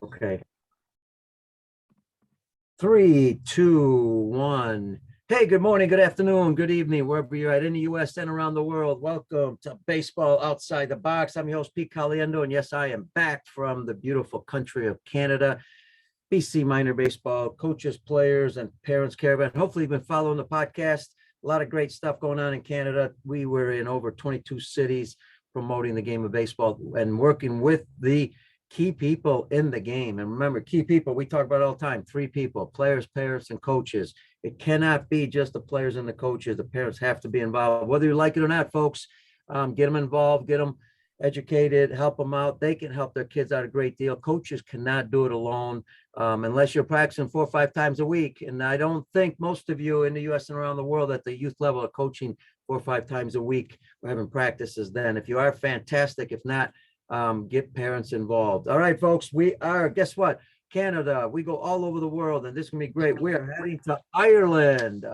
Okay. 3, 2, 1. Hey, good morning, good afternoon, good evening, wherever you're at in the U.S. and around the world. Welcome to Baseball Outside the Box. I'm your host, Pete Caliendo, and yes, I am back from the beautiful country of Canada. BC Minor Baseball, coaches, players, and parents caravan. Hopefully, you've been following the podcast. A lot of great stuff going on in Canada. We were in over 22 cities promoting the game of baseball and working with the key people in the game. And remember, key people, we talk about all the time, 3 people: players, parents, and coaches. It cannot be just the players and the coaches. The parents have to be involved, whether you like it or not, folks. Get them involved, get them educated, help them out. They can help their kids out a great deal. Coaches cannot do it alone unless you're practicing 4 or 5 times a week. And I don't think most of you in the U.S. and around the world at the youth level are coaching 4 or 5 times a week. We're having practices then. If you are, fantastic. If not, get parents involved. All right, folks, we are, guess what? Canada. We go all over the world, and this is going to be great. We are heading to Ireland.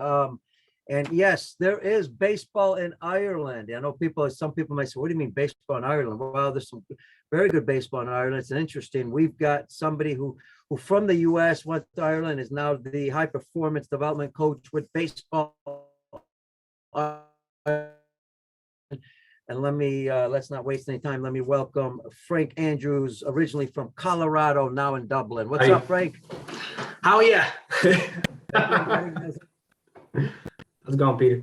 And yes, there is baseball in Ireland. I know some people might say, what do you mean baseball in Ireland? Well, there's some very good baseball in Ireland. It's interesting. We've got somebody who from the U.S. went to Ireland, is now the high performance development coach with baseball. And let's not waste any time. Let me welcome Frank Andrews, originally from Colorado, now in Dublin. What's up, Frank? How yeah. How's it going, Peter?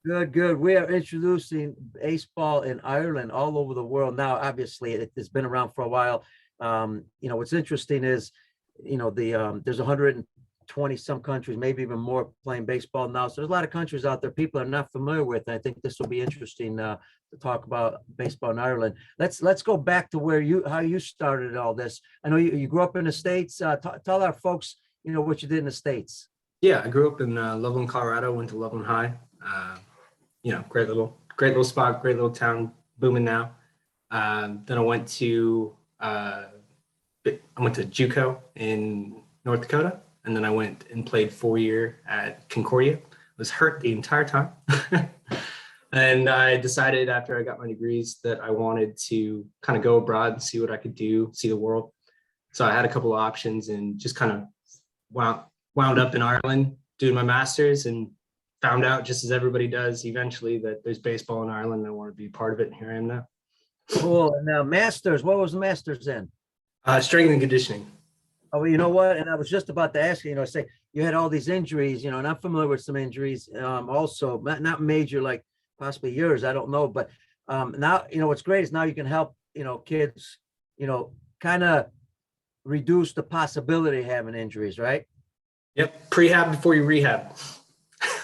Good. We are introducing baseball in Ireland all over the world. Now, obviously, it's been around for a while. What's interesting is, there's 120 some countries, maybe even more, playing baseball now. So there's a lot of countries out there people are not familiar with. And I think this will be interesting to talk about baseball in Ireland. Let's go back to how you started all this. I know you grew up in the States. Tell our folks, what you did in the States. Yeah, I grew up in Loveland, Colorado. Went to Loveland High. Great little spot, great little town, booming now. Then I went to JUCO in North Dakota, and then I went and played 4-year at Concordia. I was hurt the entire time. And I decided after I got my degrees that I wanted to kind of go abroad and see what I could do, see the world. So I had a couple of options and just kind of wound up in Ireland doing my master's, and found out, just as everybody does eventually, that there's baseball in Ireland and I want to be a part of it. And here I am now. Cool. And now master's, what was the master's in? Strength and conditioning. Oh, well, you know what? And I was just about to ask you, say you had all these injuries, and I'm familiar with some injuries also, not major, like possibly yours, I don't know. But now, what's great is now you can help, kids, kind of reduce the possibility of having injuries, right? Yep. Prehab before you rehab.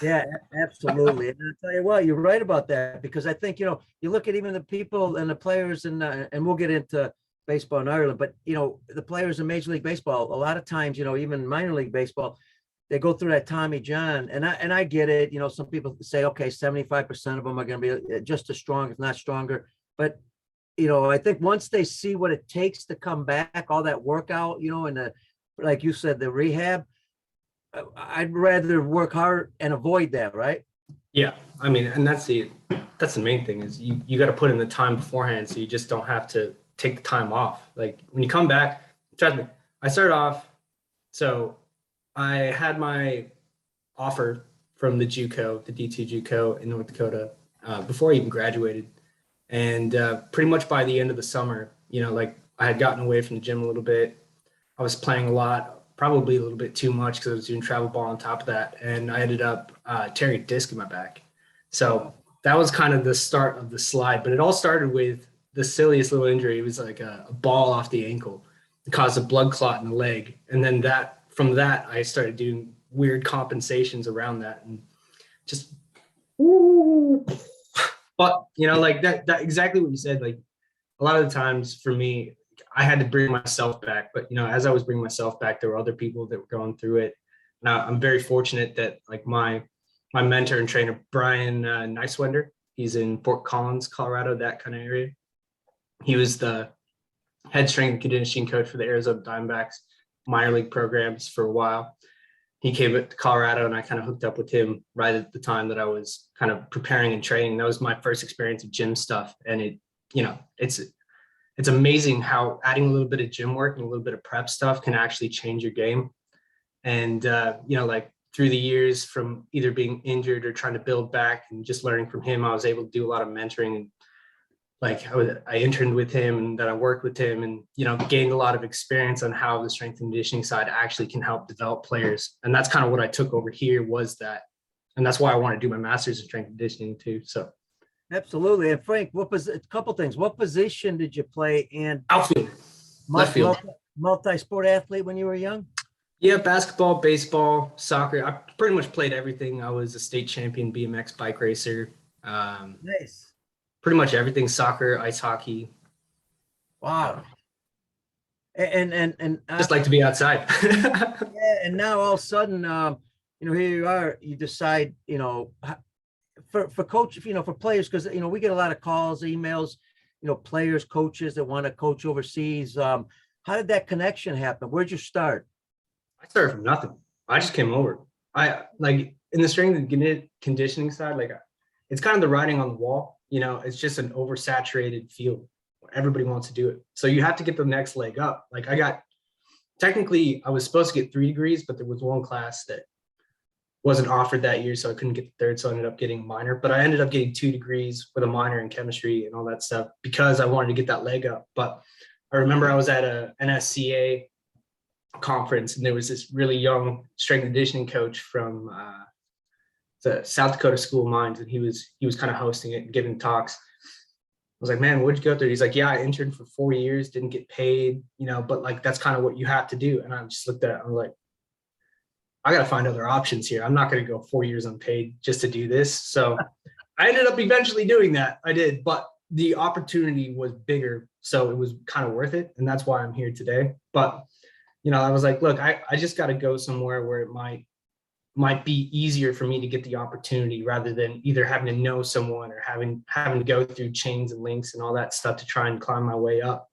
Yeah, absolutely. And I'll tell you what, you're right about that, because I think, you look at even the people and the players, and we'll get into baseball in Ireland, but, the players in Major League Baseball, a lot of times, even minor league baseball, they go through that Tommy John, and I get it. Some people say, okay, 75% of them are going to be just as strong, if not stronger. But, I think once they see what it takes to come back, all that workout, and like you said, the rehab, I'd rather work hard and avoid that, right? Yeah, I mean, and that's the main thing, is you got to put in the time beforehand, so you just don't have to take the time off. Like when you come back, trust me, I started off, so I had my offer from the JUCO, the D2 JUCO in North Dakota, before I even graduated, and pretty much by the end of the summer, like I had gotten away from the gym a little bit. I was playing a lot, probably a little bit too much because I was doing travel ball on top of that. And I ended up tearing a disc in my back. So that was kind of the start of the slide. But it all started with the silliest little injury. It was like a ball off the ankle. It caused a blood clot in the leg. And then from that, I started doing weird compensations around that. And just, but, like that exactly what you said. Like a lot of the times for me, I had to bring myself back, but as I was bringing myself back, there were other people that were going through it. Now I'm very fortunate that like my mentor and trainer, Brian Neiswender, he's in Fort Collins, Colorado, that kind of area. He was the head strength and conditioning coach for the Arizona Diamondbacks minor league programs for a while. He came to Colorado, and I kind of hooked up with him right at the time that I was kind of preparing and training. That was my first experience of gym stuff, and it's it's amazing how adding a little bit of gym work and a little bit of prep stuff can actually change your game. And, like through the years from either being injured or trying to build back and just learning from him, I was able to do a lot of mentoring. And like I interned with him and then I worked with him and, gained a lot of experience on how the strength and conditioning side actually can help develop players. And that's kind of what I took over here was that. And that's why I want to do my master's in strength and conditioning too. So. Absolutely. And Frank, a couple things. What position did you play in? Outfield. Left field. Multi-sport athlete when you were young? Yeah, basketball, baseball, soccer. I pretty much played everything. I was a state champion BMX bike racer. Nice. Pretty much everything, soccer, ice hockey. Wow. And just like to be outside. Yeah, and now all of a sudden, here you are, you decide, for coach, for players, because, we get a lot of calls, emails, players, coaches that want to coach overseas. How did that connection happen? Where'd you start? I started from nothing. I just came over. I like in the strength and conditioning side, like it's kind of the writing on the wall, it's just an oversaturated field. Everybody wants to do it. So you have to get the next leg up. Like technically I was supposed to get 3 degrees, but there was one class that wasn't offered that year. So I couldn't get the third. So I ended up getting a minor, but I ended up getting 2 degrees with a minor in chemistry and all that stuff because I wanted to get that leg up. But I remember I was at a NSCA conference and there was this really young strength and conditioning coach from the South Dakota School of Mines. And he was kind of hosting it and giving talks. I was like, man, where'd you go through? He's like, yeah, I interned for 4 years, didn't get paid, but like, that's kind of what you have to do. And I just looked at it. I'm like, I got to find other options here. I'm not going to go 4 years unpaid just to do this. So I ended up eventually doing that. I did, but the opportunity was bigger. So it was kind of worth it. And that's why I'm here today. But, I was like, look, I just got to go somewhere where it might be easier for me to get the opportunity rather than either having to know someone or having to go through chains and links and all that stuff to try and climb my way up.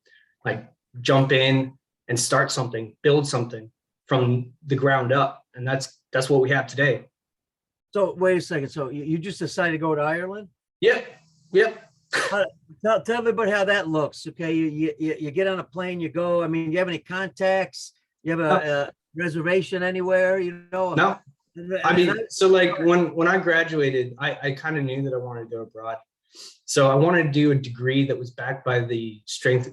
Like jump in and start something, build something from the ground up. And that's what we have today. So wait a second. So you just decided to go to Ireland? Yep. Tell everybody how that looks. Okay. You get on a plane, you go. I mean, you have any contacts? You have a reservation anywhere, No. I mean, so like when I graduated, I kind of knew that I wanted to go abroad. So I wanted to do a degree that was backed by the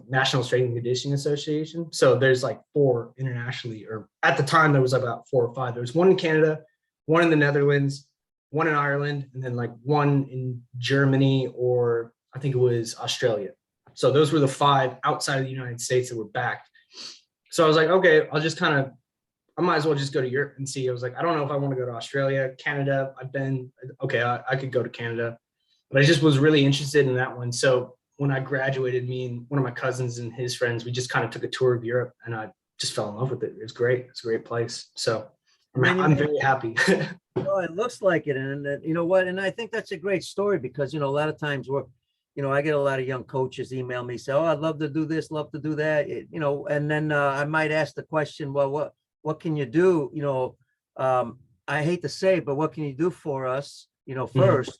National Strength and Conditioning Association. So there's like 4 internationally, or at the time there was about 4 or 5. There was 1 in Canada, 1 in the Netherlands, 1 in Ireland, and then like 1 in Germany, or I think it was Australia. So those were the 5 outside of the United States that were backed. So I was like, okay, I might as well just go to Europe and see. I was like, I don't know if I want to go to Australia, Canada. I could go to Canada, but I just was really interested in that one. So when I graduated, me and one of my cousins and his friends, we just kind of took a tour of Europe and I just fell in love with it. It was great. It's a great place. So I'm very happy. Well, it looks like it. And you know what? And I think that's a great story because, a lot of times I get a lot of young coaches email me, say, oh, I'd love to do this, love to do that, and then I might ask the question, well, what can you do? I hate to say, but what can you do for us, first,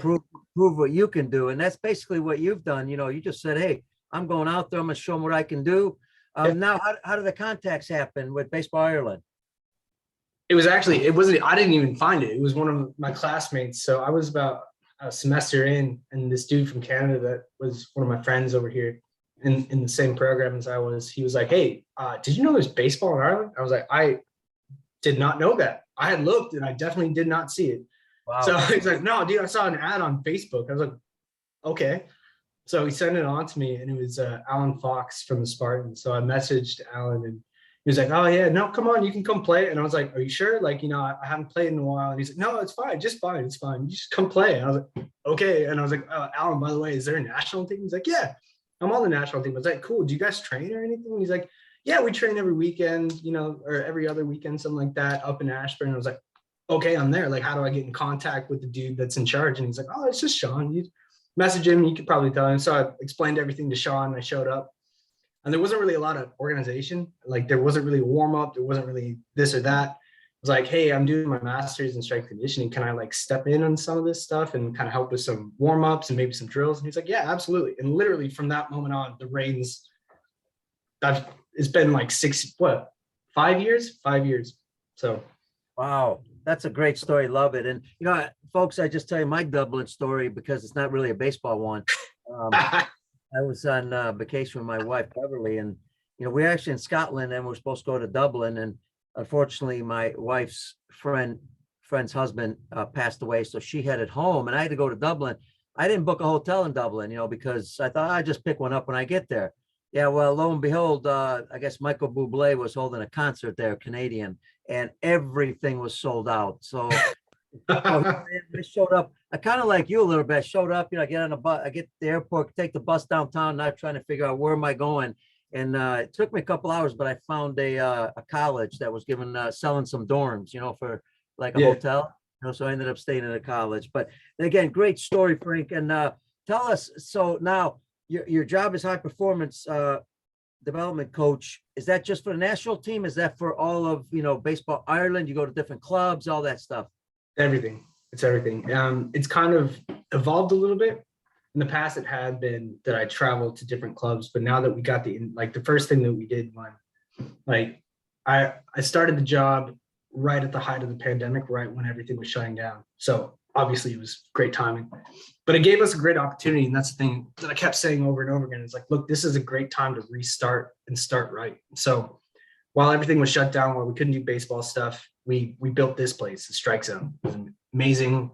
prove what you can do. And that's basically what you've done. You just said, hey, I'm going out there. I'm going to show them what I can do. Now, how did the contacts happen with Baseball Ireland? I didn't even find it. It was one of my classmates. So I was about a semester in, and this dude from Canada that was one of my friends over here in the same program as I was, he was like, hey, did you know there's baseball in Ireland? I was like, I did not know that. I had looked and I definitely did not see it. Wow. So he's like, no, dude, I saw an ad on Facebook. I was like, okay. So he sent it on to me, and it was Alan Fox from the Spartans. So I messaged Alan, and he was like, oh yeah, no, come on, you can come play. And I was like, are you sure? Like, I haven't played in a while. And he's like, no, it's fine. Just fine. It's fine. You just come play. And I was like, okay. And I was like, oh, Alan, by the way, is there a national team? He's like, yeah, I'm on the national team. I was like, cool. Do you guys train or anything? And he's like, yeah, we train every weekend, or every other weekend, something like that, up in Ashburn. And I was like, okay, I'm there. Like, how do I get in contact with the dude that's in charge? And he's like, oh, it's just Sean. You message him. You could probably tell him. So I explained everything to Sean. I showed up. And there wasn't really a lot of organization. Like, there wasn't really a warm up. There wasn't really this or that. I was like, hey, I'm doing my master's in strength conditioning. Can I like step in on some of this stuff and kind of help with some warm-ups and maybe some drills? And he's like, yeah, absolutely. And literally from that moment on, the reins, it's been like 5 years? 5 years. So Wow, that's a great story. Love it. And folks, I just tell you my Dublin story because it's not really a baseball one. I was on vacation with my wife Beverly, and we're actually in Scotland, and we're supposed to go to Dublin. And unfortunately, my wife's friend's husband passed away, so she headed home, and I had to go to Dublin. I didn't book a hotel in Dublin, because I thought I'd just pick one up when I get there. Yeah, well, lo and behold, I guess Michael Bublé was holding a concert there, Canadian, and everything was sold out. So I showed up. I kind of like you a little bit. I showed up, I get on the bus, I get to the airport, take the bus downtown, not trying to figure out where am I going. And it took me a couple hours, but I found a college that was selling some dorms, for like a hotel. So I ended up staying in a college. But again, great story, Frank. And tell us, so now your job is high performance development coach. Is that just for the national team? Is that for all of, Baseball Ireland? You go to different clubs, all that stuff? Everything. It's everything. It's kind of evolved a little bit. In the past, it had been that I traveled to different clubs, but now that we got the first thing that we did when I started the job right at the height of the pandemic, right when everything was shutting down. So obviously it was great timing, but it gave us a great opportunity. And that's the thing that I kept saying over and over again. It's like, look, this is a great time to restart and start right. So while everything was shut down, while we couldn't do baseball stuff, we built this place, the Strike Zone. It was amazing.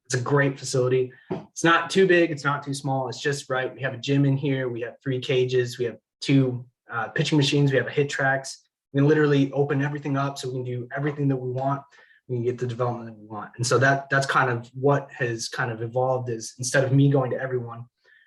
It's a great facility. It's not too big. It's not too small. It's just right. We have a gym in here. We have 3 cages. We have 2 pitching machines. We have a hit tracks. We can literally open everything up so we can do everything that we want. We can get the development that we want. And so that's kind of what has kind of evolved, is instead of me going to everyone,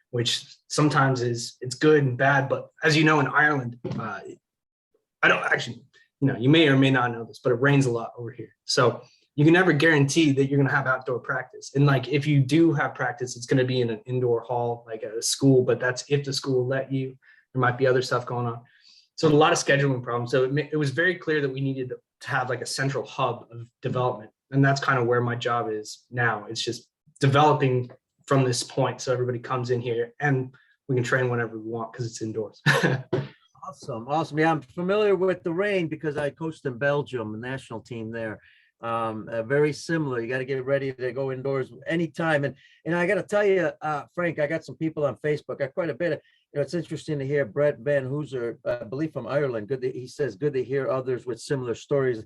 which sometimes it's good and bad. But as you know, in Ireland, I don't actually, you may or may not know this, but it rains a lot over here. So you can never guarantee that you're going to have outdoor practice. And like, if you do have practice, it's going to be in an indoor hall, like at a school, but that's if the school will let you. There might be other stuff going on. So a lot of scheduling problems. So it was very clear that we needed to have like a central hub of development. And that's kind of where my job is now. It's just developing from this point. So everybody comes in here and we can train whenever we want because it's indoors. Awesome. Yeah, I'm familiar with the rain because I coached in Belgium, the national team there. Very similar. You got to get ready to go indoors anytime. And I got to tell you, Frank, I got some people on Facebook. I quite a bit of, it's interesting to hear Brett Van Hooser, I believe from Ireland. He says, good to hear others with similar stories.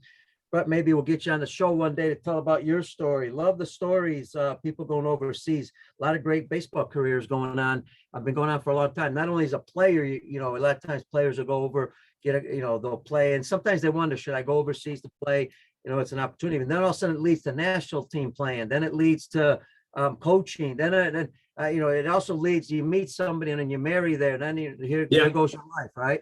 But maybe we'll get you on the show one day to tell about your story. Love the stories. People going overseas. A lot of great baseball careers going on. I've been going on for a long time. Not only as a player, a lot of times players will go over, they'll play, and sometimes they wonder, should I go overseas to play? It's an opportunity. And then all of a sudden it leads to national team playing. Then it leads to coaching. Then it also leads, you meet somebody and then you marry there. And then there goes your life, right?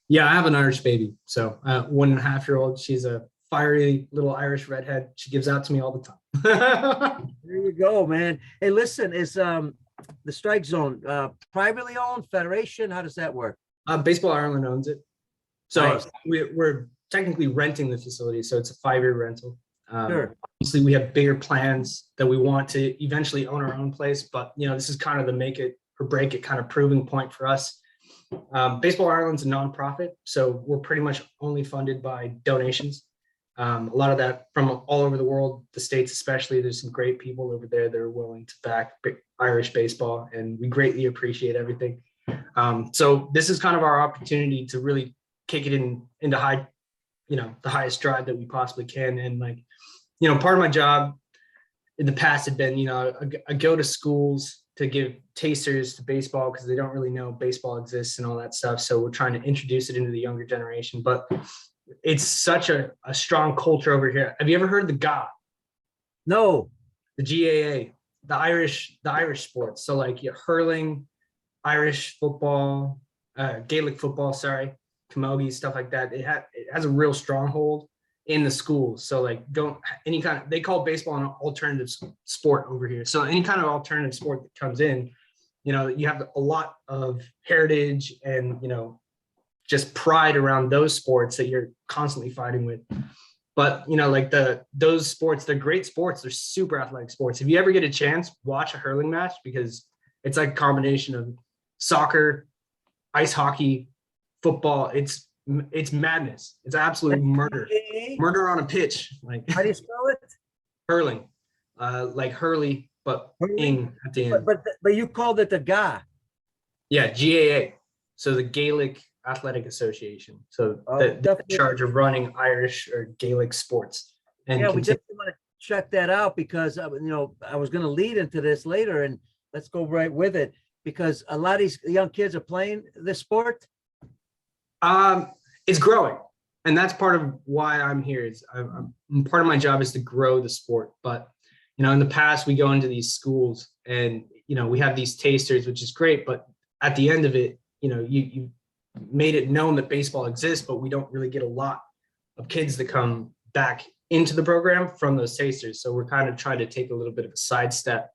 Yeah, I have an Irish baby. So 1.5-year-old, she's a fiery little Irish redhead. She gives out to me all the time. There you go, man. Hey, listen, is the Strike Zone privately owned, federation? How does that work? Baseball Ireland owns it. So Nice. we're technically renting the facility. So it's a 5-year rental. Sure. Obviously, we have bigger plans that we want to eventually own our own place. But, this is kind of the make it or break it kind of proving point for us. Baseball Ireland's a nonprofit. So we're pretty much only funded by donations. A lot of that from all over the world, the States especially. There's some great people over there that are willing to back Irish baseball, and we greatly appreciate everything. So this is kind of our opportunity to really kick it into high, the highest drive that we possibly can. And part of my job in the past had been, I go to schools to give tasters to baseball because they don't really know baseball exists and all that stuff. So we're trying to introduce it into the younger generation, but it's such a strong culture over here. Have you ever heard of the GAA? No. The GAA, the Irish sports. So like hurling, Irish football, Gaelic football, camogie, stuff like that. It has a real stronghold in the schools. So like they call baseball an alternative sport over here. So any kind of alternative sport that comes in, you have a lot of heritage and, just pride around those sports that you're constantly fighting with. But like those sports, they're great sports. They're super athletic sports. If you ever get a chance, watch a hurling match, because it's like a combination of soccer, ice hockey, football. It's madness. It's absolute murder. Murder on a pitch. Like, how do you spell it? Hurling, like Hurley, but ing at the end. But you called it the GA. Yeah, GAA. So the Gaelic Athletic Association. So they're in charge of running Irish or Gaelic sports. And yeah, we definitely want to check that out, because I was going to lead into this later, and let's go right with it, because a lot of these young kids are playing this sport. It's growing, and that's part of why I'm here. Is part of my job is to grow the sport. But in the past, we go into these schools and we have these tasters, which is great. But at the end of it, you made it known that baseball exists, but we don't really get a lot of kids that come back into the program from those tasters. So we're kind of trying to take a little bit of a sidestep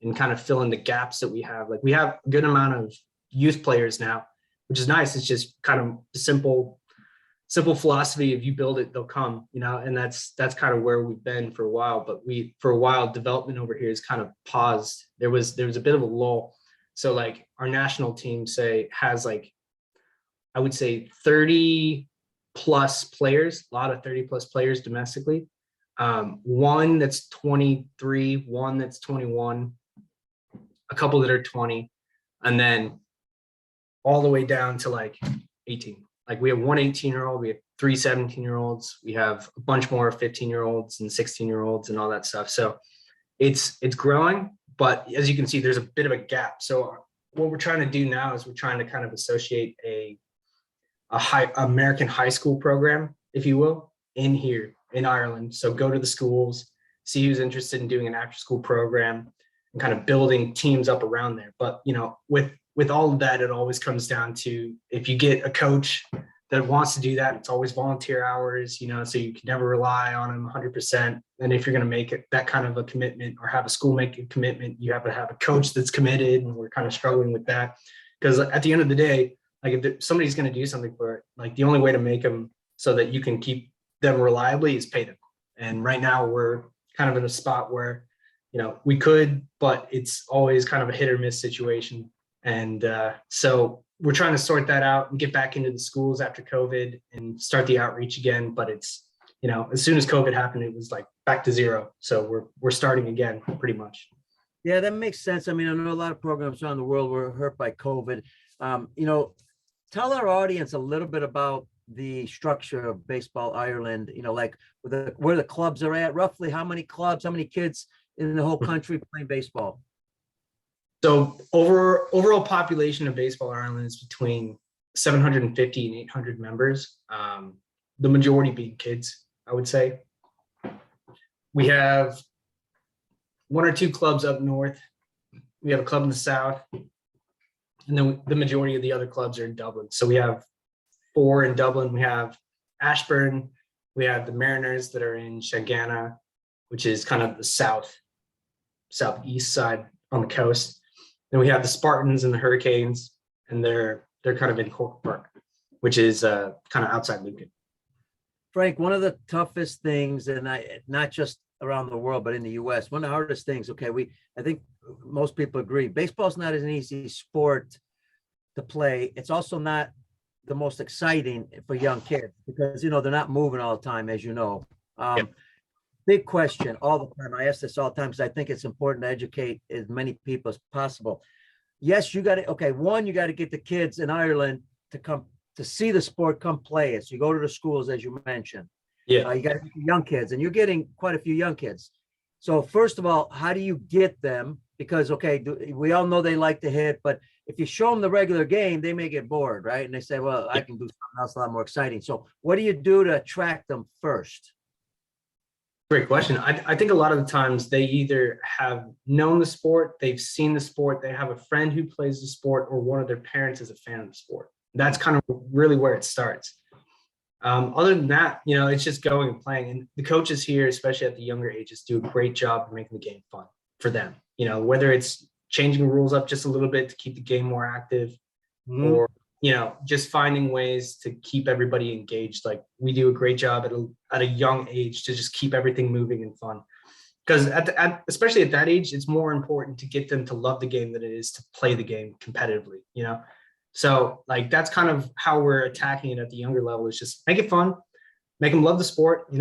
and kind of fill in the gaps that we have. Like, we have a good amount of youth players now, which is nice. It's just kind of a simple philosophy. If you build it, they'll come, and that's kind of where we've been for a while. But for a while, development over here is kind of paused. There was a bit of a lull. So like our national team has like, I would say 30 plus players, a lot of 30 plus players domestically. One that's 23, one that's 21, a couple that are 20, and then all the way down to like 18. Like, we have one 18-year-old, we have 3 17-year-olds, we have a bunch more 15-year-olds and 16-year-olds and all that stuff. So it's growing, but as you can see, there's a bit of a gap. So what we're trying to do now is we're trying to kind of associate a American high school program, if you will, in here in Ireland. So go to the schools, see who's interested in doing an after school program, and kind of building teams up around there. But with all of that, it always comes down to, if you get a coach that wants to do that, it's always volunteer hours, so you can never rely on them 100%. And if you're going to make it that kind of a commitment, or have a school make a commitment, you have to have a coach that's committed. And we're kind of struggling with that, because at the end of the day, like, if somebody's going to do something for it, like, the only way to make them so that you can keep them reliably is pay them. And right now we're kind of in a spot where, we could, but it's always kind of a hit or miss situation. And so we're trying to sort that out and get back into the schools after COVID and start the outreach again. But it's, as soon as COVID happened, it was like back to zero. So we're starting again, pretty much. Yeah, that makes sense. I mean, I know a lot of programs around the world were hurt by COVID. Tell our audience a little bit about the structure of Baseball Ireland, like where the clubs are at, roughly how many clubs, how many kids in the whole country playing baseball. So overall population of Baseball Ireland is between 750 and 800 members. The majority being kids, I would say. We have 1 or 2 clubs up north. We have a club in the south. And then the majority of the other clubs are in Dublin. So we have 4 in Dublin. We have Ashburn. We have the Mariners that are in Shanganagh, which is kind of the southeast side on the coast. Then we have the Spartans and the Hurricanes, and they're kind of in Cork Park, which is kind of outside Lincoln. Frank, one of the toughest things, and not just around the world, but in the US, one of the hardest things, I think most people agree, baseball's not an easy sport to play. It's also not the most exciting for young kids, because they're not moving all the time, as you know. Big question all the time. I ask this all the time because I think it's important to educate as many people as possible. Yes, you got to, one, you got to get the kids in Ireland to come to see the sport, come play it. So you go to the schools, as you mentioned. Yeah. You got young kids, and you're getting quite a few young kids. So first of all, how do you get them? Because, we all know they like to hit, but if you show them the regular game, they may get bored, right? And they say, well, I can do something else a lot more exciting. So what do you do to attract them first? Great question. I think a lot of the times they either have known the sport, they've seen the sport, they have a friend who plays the sport, or one of their parents is a fan of the sport. That's kind of really where it starts. Other than that, it's just going and playing. And the coaches here, especially at the younger ages, do a great job of making the game fun for them. Whether it's changing rules up just a little bit to keep the game more active, or just finding ways to keep everybody engaged. Like we do a great job at a young age to just keep everything moving and fun. Because especially at that age, it's more important to get them to love the game than it is to play the game competitively, So like, that's kind of how we're attacking it at the younger level, is just make it fun, make them love the sport,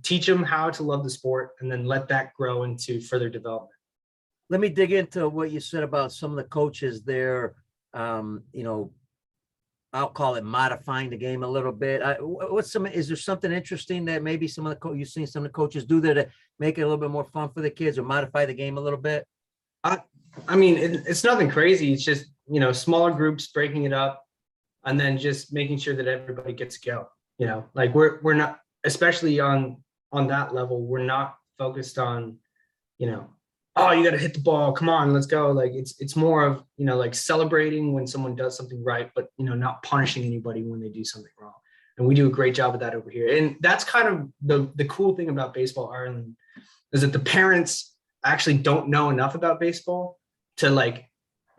teach them how to love the sport, and then let that grow into further development. Let me dig into what you said about some of the coaches there. I'll call it modifying the game a little bit. Is there something interesting that maybe some of the you've seen some of the coaches do there to make it a little bit more fun for the kids or modify the game a little bit? I mean, it's nothing crazy. It's just, smaller groups, breaking it up, and then just making sure that everybody gets to go, like we're not, especially on that level, we're not focused on, oh, you got to hit the ball. Come on, let's go. Like it's more of, like celebrating when someone does something right, but, not punishing anybody when they do something wrong. And we do a great job of that over here. And that's kind of the cool thing about Baseball Ireland, is that the parents actually don't know enough about baseball to like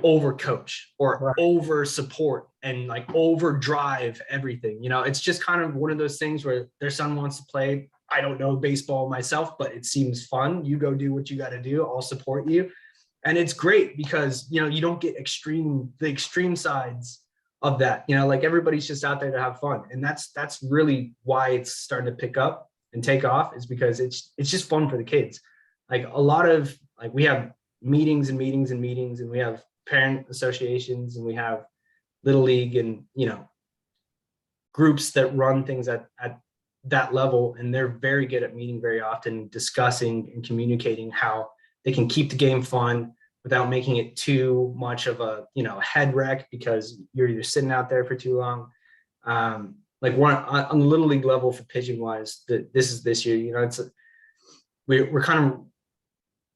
overcoach or over support and like overdrive everything. It's just kind of one of those things where their son wants to play. I don't know baseball myself, but it seems fun. You go do what you got to do. I'll support you. And it's great because, you don't get the extreme sides of that, like everybody's just out there to have fun. And that's really why it's starting to pick up and take off, is because it's just fun for the kids. Like a lot of, like we have meetings and meetings and meetings, and we have parent associations, and we have Little League and, groups that run things at that level, and they're very good at meeting very often, discussing and communicating how they can keep the game fun without making it too much of a head wreck because you're either sitting out there for too long. Like one on the Little League level for pitching wise, this year, we're kind of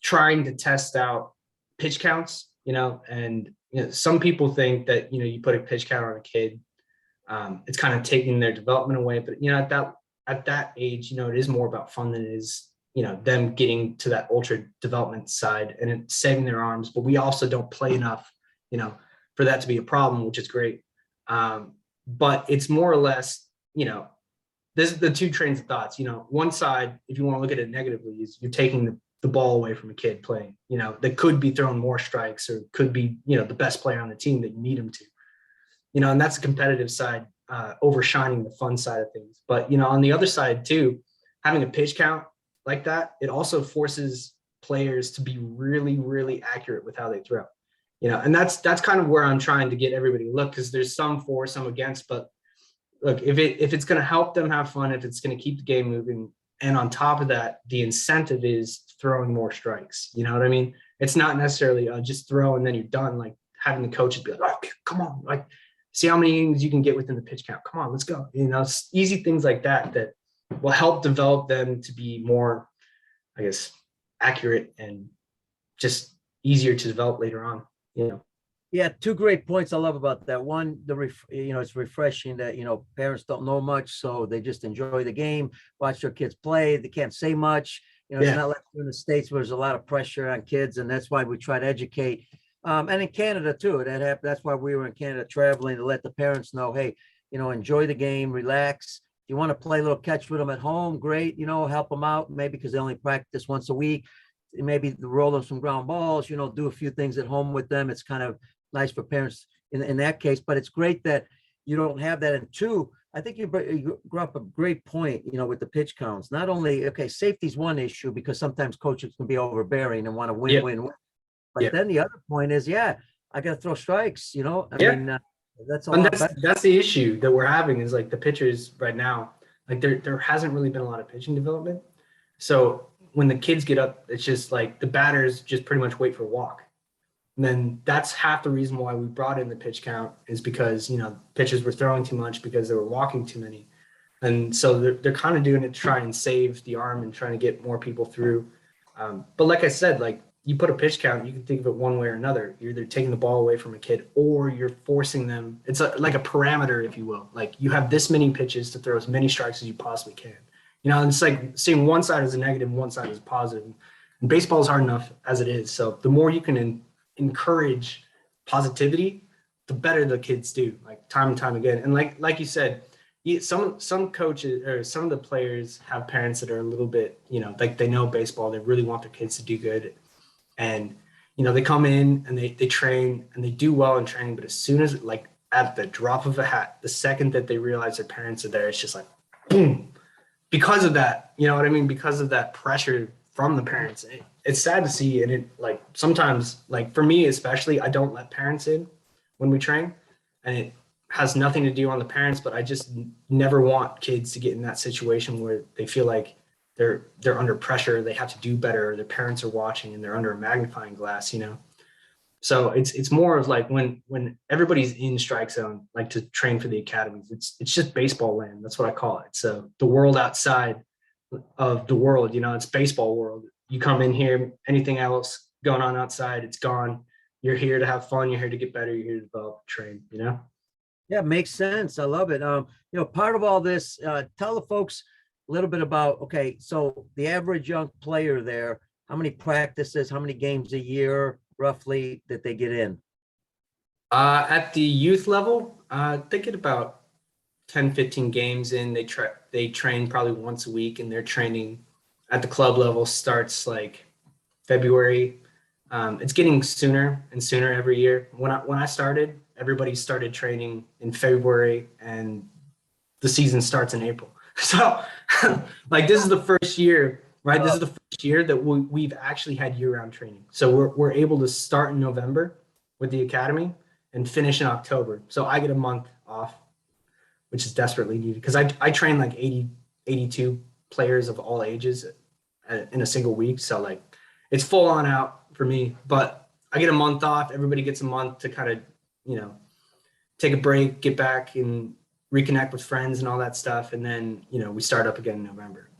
trying to test out pitch counts, and some people think that you put a pitch count on a kid, it's kind of taking their development away, but at that age, it is more about fun than it is, them getting to that ultra development side and it saving their arms. But we also don't play enough, for that to be a problem, which is great. But it's more or less, this is the two trains of thoughts. One side, if you want to look at it negatively, is you're taking the ball away from a kid playing, that could be throwing more strikes or could be, the best player on the team that you need him to, and that's the competitive side, overshining the fun side of things. But, on the other side too, having a pitch count like that, it also forces players to be really, really accurate with how they throw, and that's kind of where I'm trying to get everybody to look, because there's some for, some against. But look, if it's going to help them have fun, if it's going to keep the game moving, and on top of that, the incentive is throwing more strikes. You know what I mean? It's not necessarily just throw and then you're done. Like having the coaches be like, oh, come on, like see how many innings you can get within the pitch count. Come on, let's go. It's easy things like that will help develop them to be more, I guess, accurate and just easier to develop later on. Yeah, two great points I love about that. One, it's refreshing that, parents don't know much, so they just enjoy the game, watch their kids play. They can't say much. It's not like in the States where there's a lot of pressure on kids, and that's why we try to educate. And in Canada too, that happened. That's why we were in Canada traveling, to let the parents know, hey, enjoy the game, relax. If you want to play a little catch with them at home, great. Help them out, maybe because they only practice once a week. Maybe roll them some ground balls. Do a few things at home with them. It's kind of nice for parents in that case. But it's great that you don't have that. And two, I think you brought up a great point, with the pitch counts. Not only, safety is one issue, because sometimes coaches can be overbearing and want to win. But then the other point is, I got to throw strikes, I mean, that's a lot better. That's the issue that we're having, is like the pitchers right now, like there hasn't really been a lot of pitching development. So when the kids get up, it's just like the batters just pretty much wait for a walk. And then that's half the reason why we brought in the pitch count, is because, pitchers were throwing too much because they were walking too many. And so they're kind of doing it to try and save the arm and trying to get more people through. But like I said, like you put a pitch count, you can think of it one way or another. You're either taking the ball away from a kid or you're forcing them. It's like a parameter, if you will. Like you have this many pitches to throw as many strikes as you possibly can. And it's like seeing one side as a negative, one side as positive. And baseball is hard enough as it is. So the more you can encourage positivity, the better the kids do, like time and time again. And like you said, some coaches or some of the players have parents that are a little bit, like they know baseball, they really want their kids to do good. And, they come in and they train and they do well in training, but as soon as like at the drop of a hat, the second that they realize their parents are there, it's just like, boom, because of that, you know what I mean? Because of that pressure from the parents, it's sad to see. And it like sometimes, like for me especially, I don't let parents in when we train, and it has nothing to do on the parents, but I just never want kids to get in that situation where they feel like they're under pressure, they have to do better, or their parents are watching and they're under a magnifying glass, So it's more of like when everybody's in strike zone, like to train for the academies, it's just baseball land. That's what I call it. So the world outside of the world, it's baseball world. You come in here, anything else going on outside, it's gone. You're here to have fun. You're here to get better. You're here to develop, train, Yeah, makes sense. I love it. Part of all this, tell the folks a little bit about, okay, so the average young player there, how many practices, how many games a year roughly that they get in? At the youth level, they get about 10, 15 games in. They train probably once a week, and their training at the club level starts like February. It's getting sooner and sooner every year. When I started, everybody started training in February, and the season starts in April. So like this is the first year, right? This is the first year that we've actually had year-round training. So we're able to start in November with the academy and finish in October. So I get a month off, which is desperately needed because I train like 82 players of all ages in a single week. So like it's full on out for me, but I get a month off. Everybody gets a month to kind of, take a break, get back and reconnect with friends and all that stuff. And then, we start up again in November.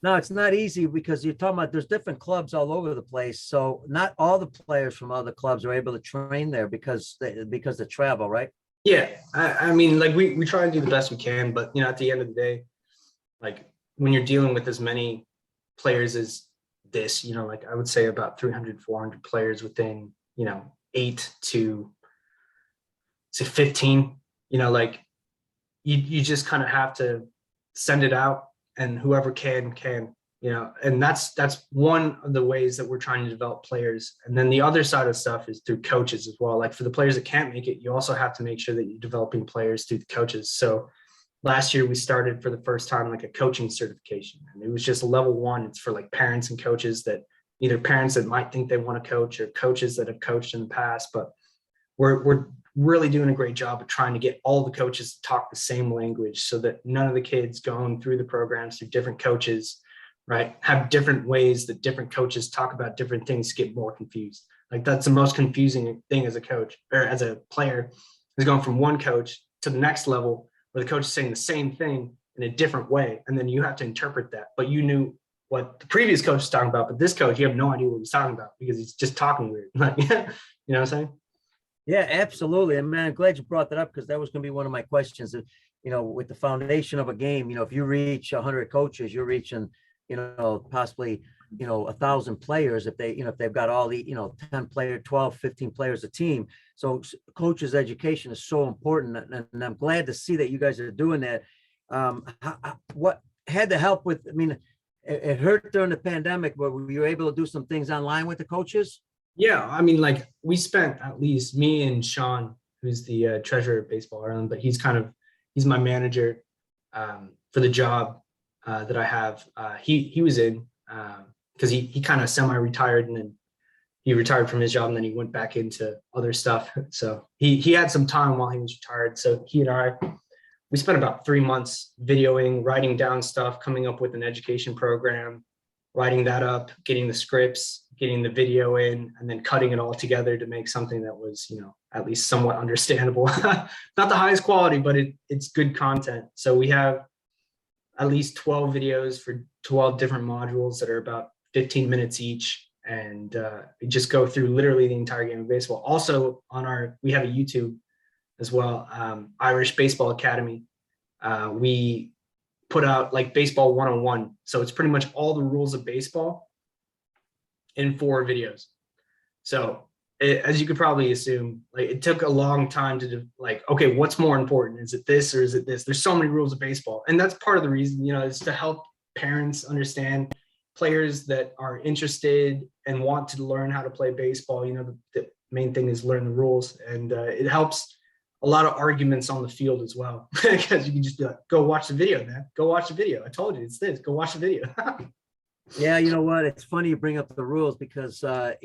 No, it's not easy because you're talking about there's different clubs all over the place. So not all the players from other clubs are able to train there because of travel, right? Yeah. I mean, like we try and do the best we can, but at the end of the day, like when you're dealing with as many players as this, like I would say about 300, 400 players within, 8 to 15, like you just kind of have to send it out, and whoever can, and that's one of the ways that we're trying to develop players. And then the other side of stuff is through coaches as well. Like for the players that can't make it, you also have to make sure that you're developing players through the coaches. So last year we started for the first time like a coaching certification, and it was just a level 1. It's for like parents and coaches that either parents that might think they want to coach or coaches that have coached in the past. But we're really doing a great job of trying to get all the coaches to talk the same language so that none of the kids going through the programs through different coaches, right, have different ways that different coaches talk about different things to get more confused. Like that's the most confusing thing as a coach or as a player, is going from one coach to the next level where the coach is saying the same thing in a different way. And then you have to interpret that. But you knew what the previous coach was talking about, but this coach, you have no idea what he's talking about because he's just talking weird. Like, you know what I'm saying? Yeah, absolutely. And man, I'm glad you brought that up because that was going to be one of my questions. With the foundation of a game, if you reach 100 coaches, you're reaching, possibly, 1,000 players if they've got all the, 10 player, 12, 15 players a team. So coaches' education is so important. And I'm glad to see that you guys are doing that. What had to help with, it hurt during the pandemic, but were you able to do some things online with the coaches? Yeah, I mean, like we spent, at least me and Sean, who's the treasurer of Baseball Ireland, but he's my manager for the job that I have. He was in because he kind of semi-retired, and then he retired from his job, and then he went back into other stuff. So he had some time while he was retired. So he and we spent about 3 months videoing, writing down stuff, coming up with an education program, writing that up, getting the scripts, getting the video in, and then cutting it all together to make something that was, at least somewhat understandable. Not the highest quality, but it's good content. So we have at least 12 videos for 12 different modules that are about 15 minutes each. And we just go through literally the entire game of baseball. Also we have a YouTube as well, Irish Baseball Academy. We put out like baseball 101. So it's pretty much all the rules of baseball in 4 videos. So as you could probably assume, like it took a long time to like, okay, what's more important? Is it this or is it this? There's so many rules of baseball. And that's part of the reason, is to help parents understand, players that are interested and want to learn how to play baseball. The main thing is learn the rules. And it helps a lot of arguments on the field as well, because you can just be like, go watch the video, man. Go watch the video. I told you it's this. Go watch the video. Yeah, you know what? It's funny you bring up the rules because, and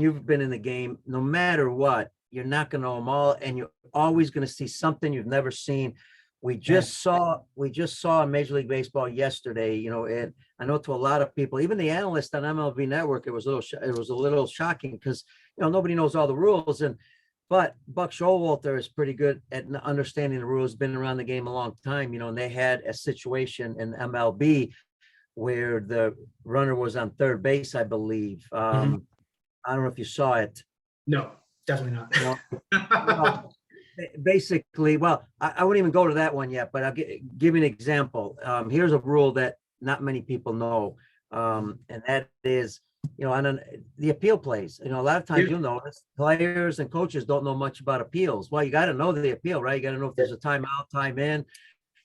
you've been in the game, no matter what, you're not going to know them all. And you're always going to see something you've never seen. We just saw in Major League Baseball yesterday, and I know to a lot of people, even the analysts on MLB Network, it was a little shocking because, nobody knows all the rules. But Buck Showalter is pretty good at understanding the rules, been around the game a long time, and they had a situation in MLB where the runner was on third base, I believe. I don't know if you saw it. No, definitely not. Basically, well, I wouldn't even go to that one yet, but I'll give you an example. Here's a rule that not many people know, and that is, on the appeal plays. A lot of times you'll notice players and coaches don't know much about appeals. Well, you got to know the appeal, right? You got to know if there's a timeout, time in.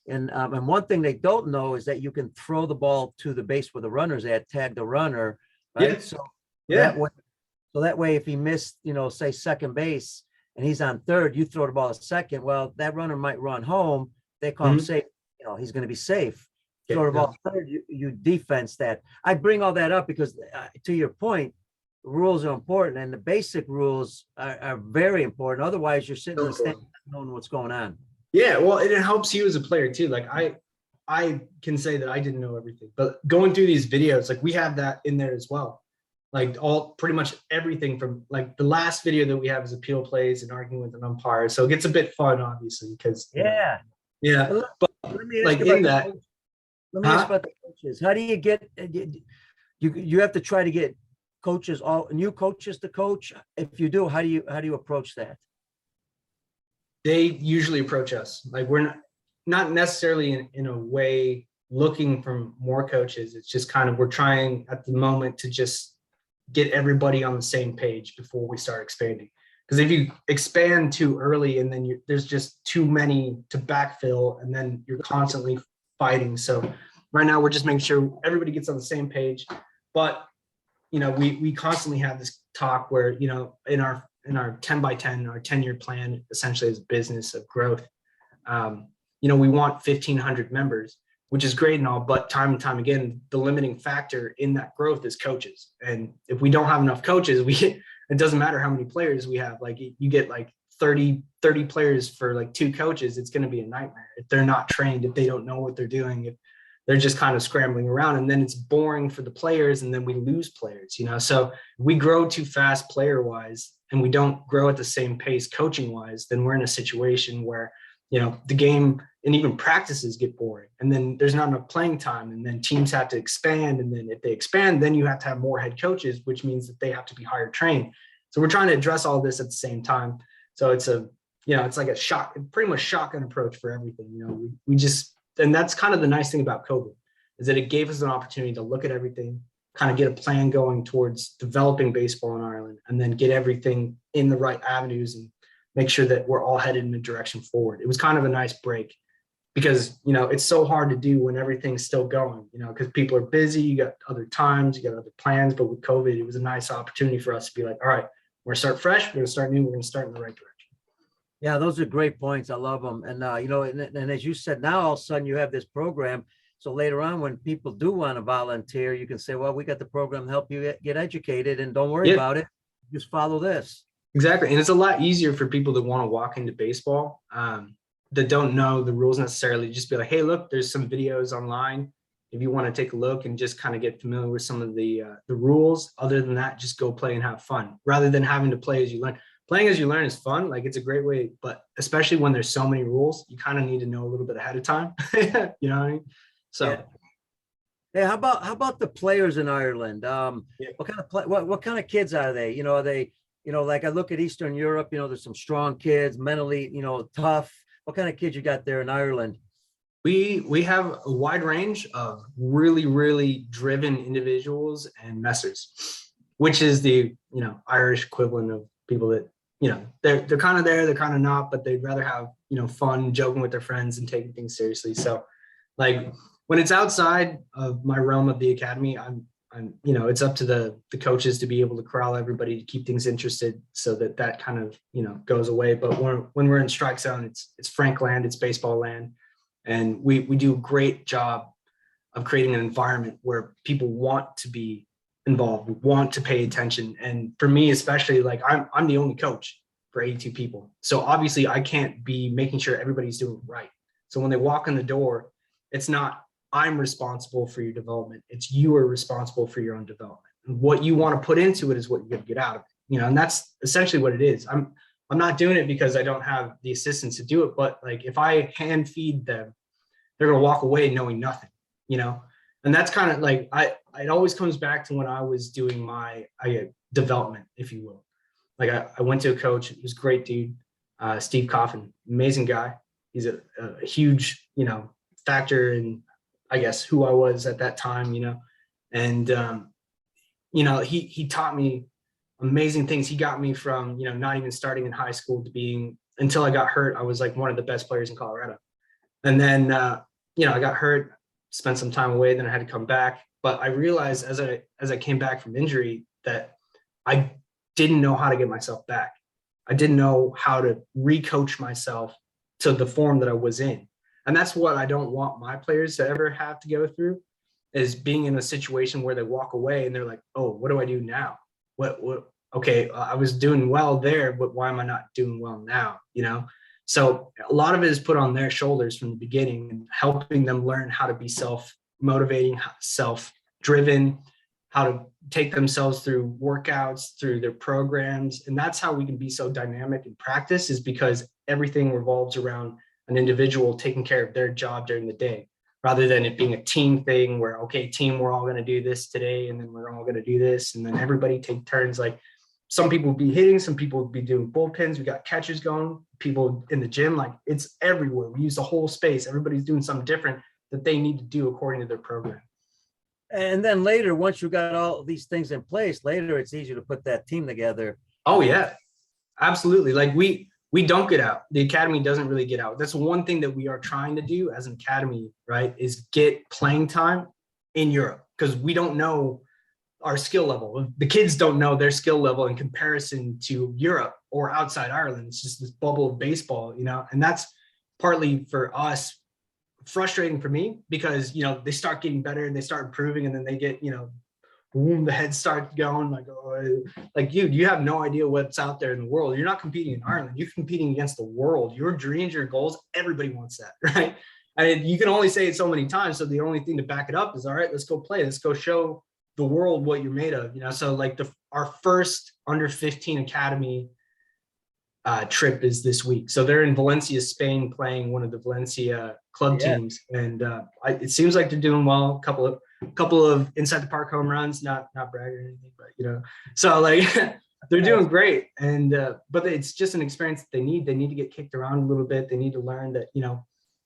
And one thing they don't know is that you can throw the ball to the base where the runner's at, tag the runner, right? Yeah. That way, if he missed, say second base and he's on third, you throw the ball to second. Well, that runner might run home. They call him safe. He's going to be safe. Throw the ball to third, you defense that. I bring all that up because, to your point, rules are important, and the basic rules are very important. Otherwise, you're sitting in the stand not knowing what's going on. Yeah, well, it helps you as a player too. Like I can say that I didn't know everything, but going through these videos, like we have that in there as well. Like pretty much everything from like the last video that we have is appeal plays and arguing with an umpire. So it gets a bit fun, obviously, because yeah. But like in that, let me ask about the coaches. How do you get you have to try to get coaches, all new coaches to coach? If you do, how do you approach that? They usually approach us. Like we're not necessarily in a way looking for more coaches. It's just kind of, we're trying at the moment to just get everybody on the same page before we start expanding. Because if you expand too early and then there's just too many to backfill, and then you're constantly fighting. So right now we're just making sure everybody gets on the same page. But, we constantly have this talk where, in our 10 by 10, our 10-year plan, essentially is a business of growth. We want 1,500 members, which is great and all, but time and time again, the limiting factor in that growth is coaches. And if we don't have enough coaches, it doesn't matter how many players we have. Like you get like 30 players for like 2 coaches, it's going to be a nightmare if they're not trained, if they don't know what they're doing, if they're just kind of scrambling around, and then it's boring for the players, and then we lose players, So we grow too fast player wise, and we don't grow at the same pace coaching wise, then we're in a situation where, the game and even practices get boring, and then there's not enough playing time, and then teams have to expand. And then if they expand, then you have to have more head coaches, which means that they have to be higher trained. So we're trying to address all this at the same time. So it's it's like a pretty much shotgun approach for everything. And that's kind of the nice thing about COVID, is that it gave us an opportunity to look at everything, kind of get a plan going towards developing baseball in Ireland, and then get everything in the right avenues and make sure that we're all headed in a direction forward. It was kind of a nice break because, it's so hard to do when everything's still going, because people are busy, you got other times, you got other plans. But with COVID, it was a nice opportunity for us to be like, all right, we're going to start fresh, we're going to start new, we're going to start in the right direction. Yeah, those are great points. I love them. And, and as you said, now all of a sudden you have this program. So later on, when people do want to volunteer, you can say, well, we got the program to help you get educated, and don't worry about it. Just follow this. Exactly. And it's a lot easier for people that want to walk into baseball, that don't know the rules necessarily. Just be like, hey, look, there's some videos online. If you want to take a look and just kind of get familiar with some of the rules. Other than that, just go play and have fun, rather than having to play as you learn. Playing as you learn is fun. Like, it's a great way, but especially when there's so many rules, you kind of need to know a little bit ahead of time. You know what I mean? So. Yeah. Hey, how about the players in Ireland? What kind of kids are they? Are they, like I look at Eastern Europe, there's some strong kids, mentally, tough. What kind of kids you got there in Ireland? We have a wide range of really, really driven individuals and messers. which is the, Irish equivalent of people that, they're kind of there, they're kind of not, but they'd rather have, fun, joking with their friends and taking things seriously. So like when it's outside of my realm of the academy, I'm, it's up to the coaches to be able to corral everybody to keep things interested so that kind of, goes away. But when we're in strike zone, it's frank land, it's baseball land. And we do a great job of creating an environment where people want to be involved, want to pay attention. And for me, especially, like I'm the only coach for 82 people. So obviously I can't be making sure everybody's doing it right. So when they walk in the door, it's not I'm responsible for your development. It's you are responsible for your own development. And what you want to put into it is what you're going to get out of it. And that's essentially what it is. I'm not doing it because I don't have the assistants to do it, but like if I hand feed them, they're going to walk away knowing nothing, and that's kind of like, it always comes back to when I was doing my development, if you will. Like I went to a coach, he was a great dude, Steve Coffin, amazing guy. He's a huge, factor in, I guess, who I was at that time, and, he taught me amazing things. He got me from, not even starting in high school to being, until I got hurt, I was like one of the best players in Colorado. And then, I got hurt, spent some time away, then I had to come back. But I realized as I came back from injury that I didn't know how to get myself back. I didn't know how to recoach myself to the form that I was in. And that's what I don't want my players to ever have to go through, is being in a situation where they walk away and they're like, oh, what do I do now? Okay, I was doing well there, but why am I not doing well now? So a lot of it is put on their shoulders from the beginning, and helping them learn how to be self-motivating, self-driven, how to take themselves through workouts, through their programs. And that's how we can be so dynamic in practice, is because everything revolves around an individual taking care of their job during the day, rather than it being a team thing where, okay, team, we're all going to do this today, and then we're all going to do this, and then everybody take turns. Like some people will be hitting, some people will be doing bullpens. We got catchers going, people in the gym, like it's everywhere. We use the whole space. Everybody's doing something different that they need to do according to their program. And then later, once you got all these things in place, later it's easier to put that team together. Oh yeah, absolutely. Like we don't get out. The academy doesn't really get out. That's one thing that we are trying to do as an academy, right? Is get playing time in Europe, because we don't know our skill level. The kids don't know their skill level in comparison to Europe or outside Ireland. It's just this bubble of baseball, and that's partly for us frustrating for me, because, they start getting better and they start improving, and then they get, boom, the heads start going like, oh, like you have no idea what's out there in the world. You're not competing in Ireland. You're competing against the world. Your dreams, your goals, everybody wants that, right? I mean, you can only say it so many times. So the only thing to back it up is, all right, let's go play. Let's go show the world what you're made of, So like our first under 15 academy trip is this week. So they're in Valencia, Spain, playing one of the Valencia club teams, and it seems like they're doing well. A couple of inside the park home runs, not bragging or anything, but so like they're doing great. And but it's just an experience that they need. They need to get kicked around a little bit. They need to learn that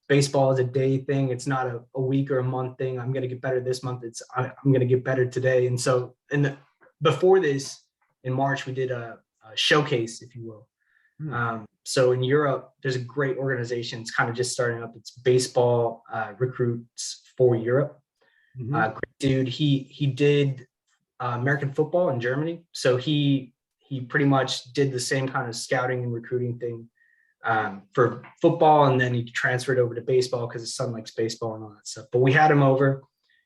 baseball is a day thing. It's not a week or a month thing. I'm going to get better this month. I'm going to get better today. And so, before this, in March, we did a showcase, if you will. So in Europe, there's a great organization. It's kind of just starting up. It's Baseball Recruits for Europe. Great dude. He did American football in Germany. So he pretty much did the same kind of scouting and recruiting thing for football, and then he transferred over to baseball because his son likes baseball and all that stuff. But we had him over.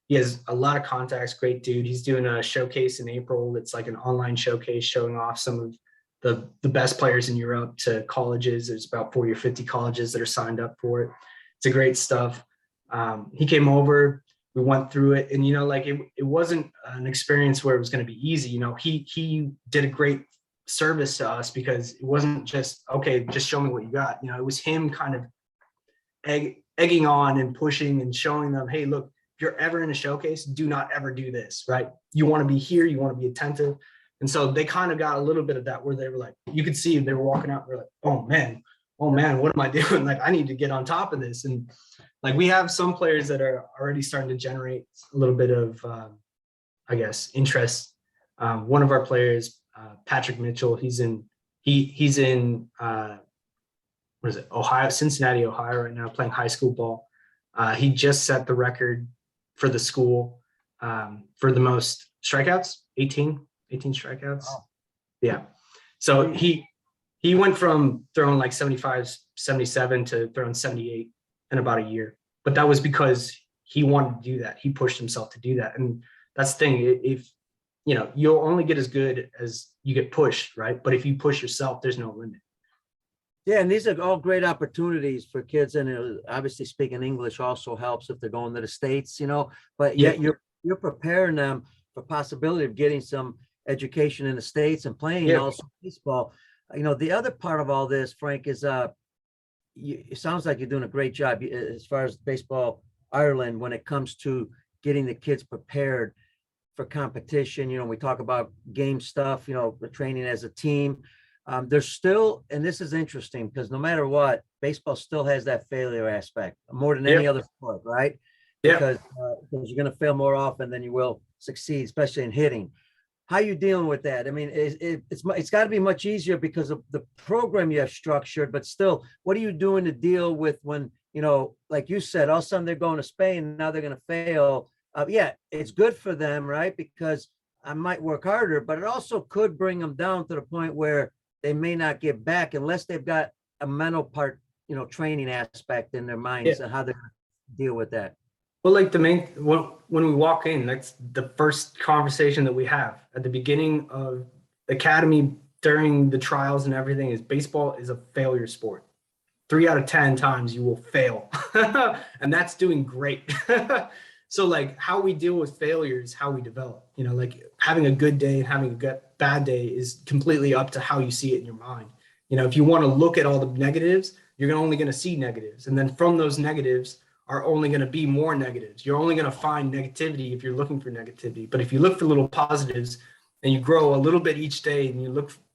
He has a lot of contacts, great dude. He's doing a showcase in April. It's like an online showcase showing off some of the best players in Europe to colleges. There's about 40 or 50 colleges that are signed up for it. It's a great stuff. He came over, we went through it, and it wasn't an experience where it was going to be easy. He did a great service to us, because it wasn't just, okay, just show me what you got. It was him kind of egging on and pushing and showing them, hey, look, if you're ever in a showcase, do not ever do this, right? You want to be here, you want to be attentive. And so they kind of got a little bit of that, where they were like, you could see they were walking out, they're like, oh man, what am I doing? Like, I need to get on top of this. And like, we have some players that are already starting to generate a little bit of, I guess, interest One of our players, Patrick Mitchell, he's in what is it, Ohio, Cincinnati, Ohio right now, playing high school ball. He just set the record for the school for the most strikeouts, 18 strikeouts. Wow. Yeah. So he went from throwing like 75, 77 to throwing 78 in about a year. But that was because he wanted to do that. He pushed himself to do that. And that's the thing. If, you'll only get as good as you get pushed, right? But if you push yourself, there's no limit. Yeah, and these are all great opportunities for kids, and obviously speaking English also helps if they're going to the States, but yet you're preparing them for possibility of getting some education in the States and playing also baseball. The other part of all this, Frank, is it sounds like you're doing a great job as far as Baseball Ireland when it comes to getting the kids prepared for competition. We talk about game stuff, the training as a team. There's still, and this is interesting because no matter what, baseball still has that failure aspect more than any other sport, right? Because you're going to fail more often than you will succeed, especially in hitting. How are you dealing with that? I mean, it's got to be much easier because of the program you have structured, but still, what are you doing to deal with when, like you said, all of a sudden they're going to Spain, now they're going to fail. It's good for them, right? Because I might work harder, but it also could bring them down to the point where they may not get back unless they've got a mental part, training aspect in their minds and how they deal with that. Well, like when we walk in, that's the first conversation that we have at the beginning of academy during the trials and everything is baseball is a failure sport. 3 out of 10 times you will fail. And that's doing great. So like how we deal with failure is how we develop, like having a good day and having a bad day is completely up to how you see it in your mind. If you want to look at all the negatives, you're only going to see negatives. And then from those negatives are only going to be more negatives. You're only going to find negativity if you're looking for negativity. But if you look for little positives and you grow a little bit each day and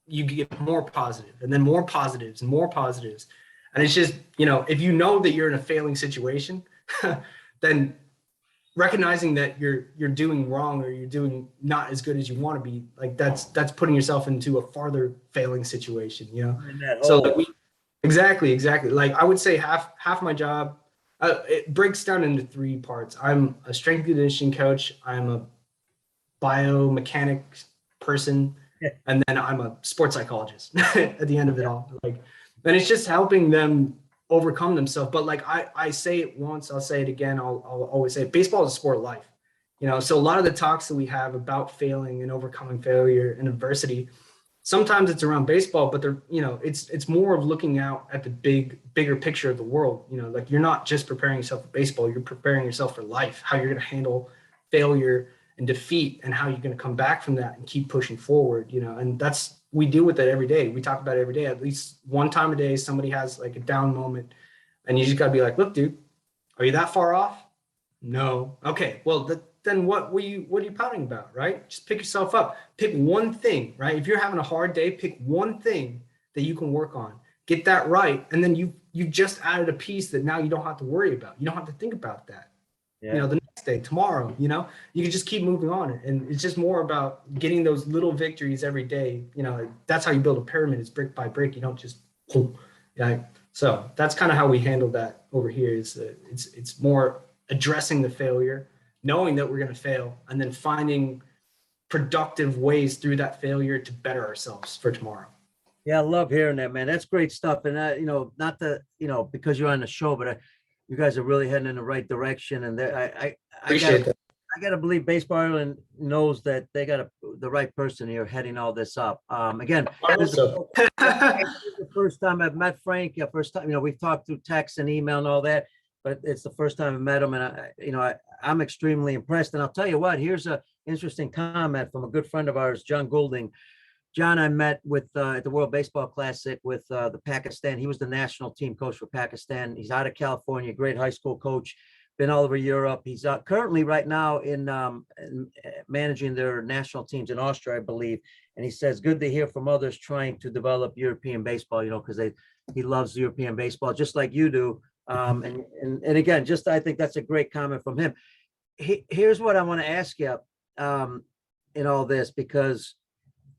you get more positive and then more positives and more positives. And it's just, if you know that you're in a failing situation, then recognizing that you're doing wrong or you're doing not as good as you want to be, like that's putting yourself into a farther failing situation, So like exactly. Like I would say half my job, it breaks down into 3 parts. I'm a strength and conditioning coach. I'm a biomechanic person, and then I'm a sports psychologist at the end of it all. And it's just helping them overcome themselves. But like I say it once, I'll say it again. I'll always say it. Baseball is a sport of life. So a lot of the talks that we have about failing and overcoming failure and adversity, sometimes it's around baseball, but it's more of looking out at the bigger picture of the world. Like you're not just preparing yourself for baseball, you're preparing yourself for life, how you're going to handle failure and defeat and how you're going to come back from that and keep pushing forward, and we deal with that every day. We talk about it every day. At least one time a day, somebody has like a down moment and you just got to be like, look, dude, are you that far off? No. Okay. Well, then what are you pouting about, right? Just pick yourself up. Pick one thing, right? If you're having a hard day, pick one thing that you can work on. Get that right. And then you just added a piece that now you don't have to worry about. You don't have to think about that. The next day, tomorrow, you can just keep moving on. And it's just more about getting those little victories every day. That's how you build a pyramid, is brick by brick. You don't just, so that's kind of how we handle that over here. It's more addressing the failure, knowing that we're going to fail, and then finding productive ways through that failure to better ourselves for tomorrow. Yeah, I love hearing that, man. That's great stuff. And not to, because you're on the show, but you guys are really heading in the right direction. And I appreciate that. I gotta believe Baseball Ireland knows that they got the right person here heading all this up. Again, this is the first time I've met Frank. First time, we've talked through text and email and all that, but it's the first time I've met him, and I'm extremely impressed. And I'll tell you what, here's a interesting comment from a good friend of ours, John Goulding. John, I met with at the World Baseball Classic with the Pakistan. He was the national team coach for Pakistan. He's out of California, great high school coach, been all over Europe. He's currently right now in managing their national teams in Austria, I believe. And he says, good to hear from others trying to develop European baseball, because he loves European baseball, just like you do. And again, I think that's a great comment from him. Here's what I want to ask you. in all this, because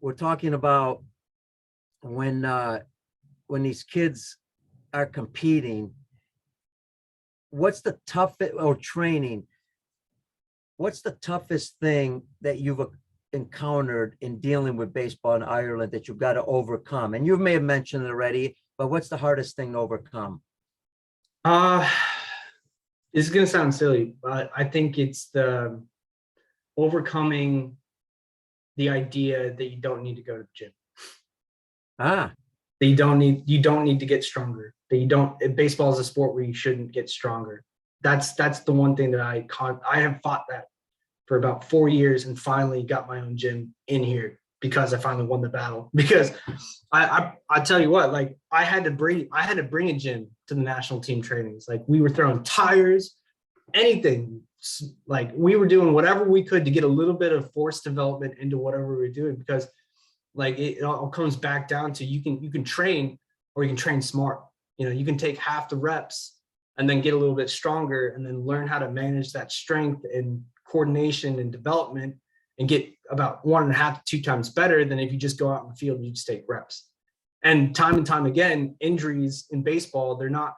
we're talking about when these kids are competing, what's the toughest, or training, what's the toughest thing that you've encountered in dealing with baseball in Ireland that you've got to overcome? And you may have mentioned it already, but what's the hardest thing to overcome? This is gonna sound silly, but I think it's the overcoming the idea that you don't need to go to the gym. Ah, That you don't need to get stronger. That you don't, baseball is a sport where you shouldn't get stronger. That's the one thing that I have fought that for about 4 years, and finally got my own gym in here because I finally won the battle. Because I tell you what, like I had to bring a gym to the national team trainings. Like we were throwing tires, anything. Like we were doing whatever we could to get a little bit of force development into whatever we were doing, because like it all comes back down to you can train, or you can train smart. You know, you can take half the reps and then get a little bit stronger, and then learn how to manage that strength and coordination and development, and get about 1.5 to 2 times better than if you just go out in the field and you just take reps. And time again, injuries in baseball, they're not